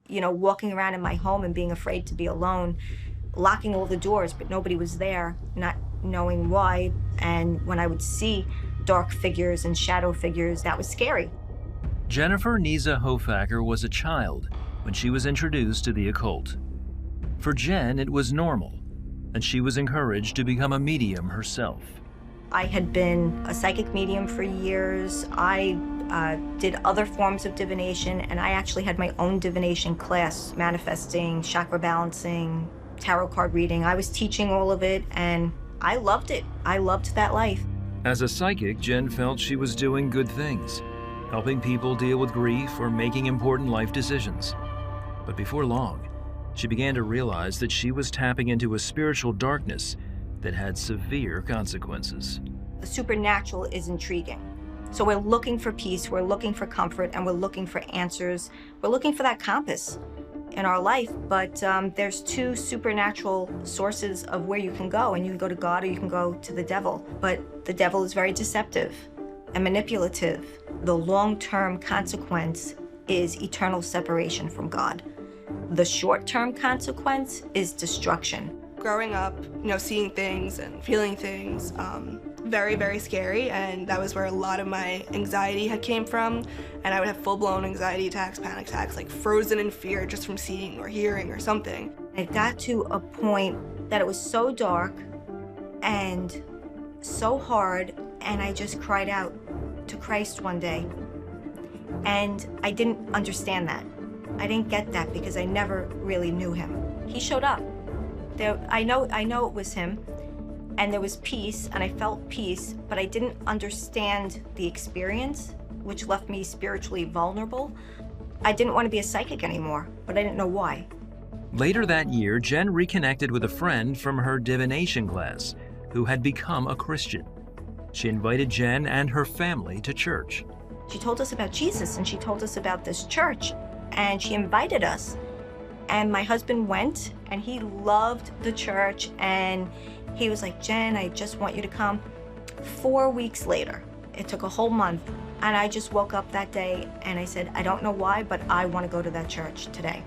walking around in my home and being afraid to be alone, locking all the doors, but nobody was there, not knowing why. And when I would see dark figures and shadow figures, that was scary. Jennifer Nizza Hofacker was a child when she was introduced to the occult. For Jenn, it was normal, and she was encouraged to become a medium herself. I had been a psychic medium for years. I did other forms of divination, and I actually had my own divination class, manifesting, chakra balancing, tarot card reading. I was teaching all of it, and I loved it. I loved that life. As a psychic, Jenn felt she was doing good things, helping people deal with grief or making important life decisions. But before long, she began to realize that she was tapping into a spiritual darkness that had severe consequences. The supernatural is intriguing. So we're looking for peace, we're looking for comfort, and we're looking for answers. We're looking for that compass in our life, but there's two supernatural sources of where you can go, and you can go to God or you can go to the devil. But the devil is very deceptive and manipulative. The long-term consequence is eternal separation from God. The short-term consequence is destruction. Growing up, seeing things and feeling things, very, very scary, and that was where a lot of my anxiety had came from, and I would have full-blown anxiety attacks, panic attacks, like frozen in fear just from seeing or hearing or something. It got to a point that it was so dark and so hard, and I just cried out to Christ one day, and I didn't understand that. I didn't get that because I never really knew him. He showed up. I know it was him, and there was peace, and I felt peace, but I didn't understand the experience, which left me spiritually vulnerable. I didn't want to be a psychic anymore, but I didn't know why. Later that year, Jenn reconnected with a friend from her divination class who had become a Christian. She invited Jenn and her family to church. She told us about Jesus, and she told us about this church, and she invited us. And my husband went, and he loved the church, and he was like, Jenn, I just want you to come. 4 weeks later, it took a whole month, and I just woke up that day, and I said, I don't know why, but I want to go to that church today.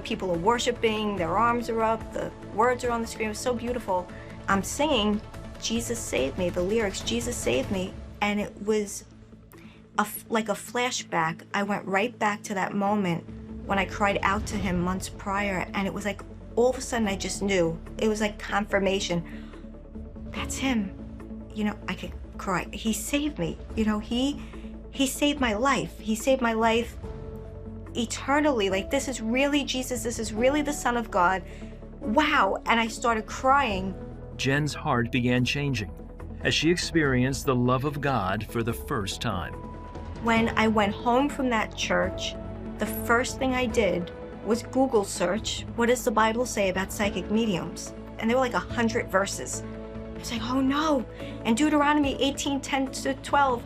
People are worshiping, their arms are up, the words are on the screen. It was so beautiful. I'm singing, Jesus saved me, the lyrics, Jesus saved me, and it was like a flashback. I went right back to that moment when I cried out to him months prior, and it was like all of a sudden I just knew. It was like confirmation. That's him. I could cry. He saved me. He saved my life. He saved my life eternally. Like, this is really Jesus. This is really the Son of God. Wow. And I started crying. Jenn's heart began changing as she experienced the love of God for the first time. When I went home from that church, the first thing I did was Google search, what does the Bible say about psychic mediums? And there were like 100 verses. I was like, oh no. And Deuteronomy 18:10-12,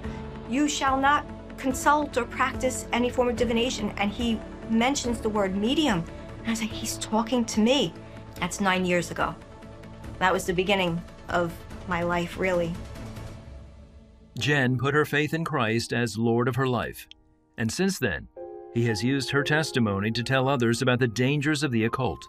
you shall not consult or practice any form of divination. And he mentions the word medium. And I was like, he's talking to me. That's 9 years ago. That was the beginning of my life, really. Jenn put her faith in Christ as Lord of her life. And since then, he has used her testimony to tell others about the dangers of the occult.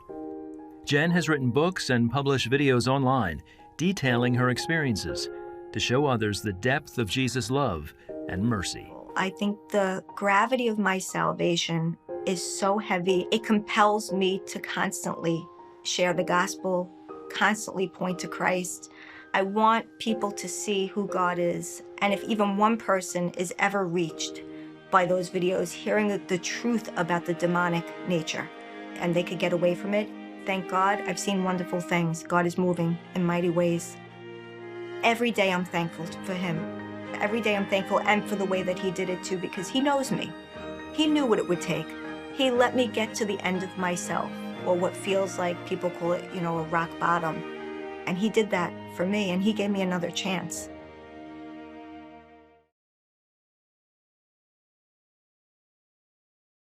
Jenn has written books and published videos online detailing her experiences to show others the depth of Jesus' love and mercy. I think the gravity of my salvation is so heavy. It compels me to constantly share the gospel, constantly point to Christ. I want people to see who God is. And if even one person is ever reached by those videos, hearing the truth about the demonic nature, and they could get away from it, thank God. I've seen wonderful things. God is moving in mighty ways. Every day I'm thankful for him. Every day I'm thankful, and for the way that he did it too, because he knows me. He knew what it would take. He let me get to the end of myself, or what feels like, people call it, a rock bottom. And he did that for me, and he gave me another chance.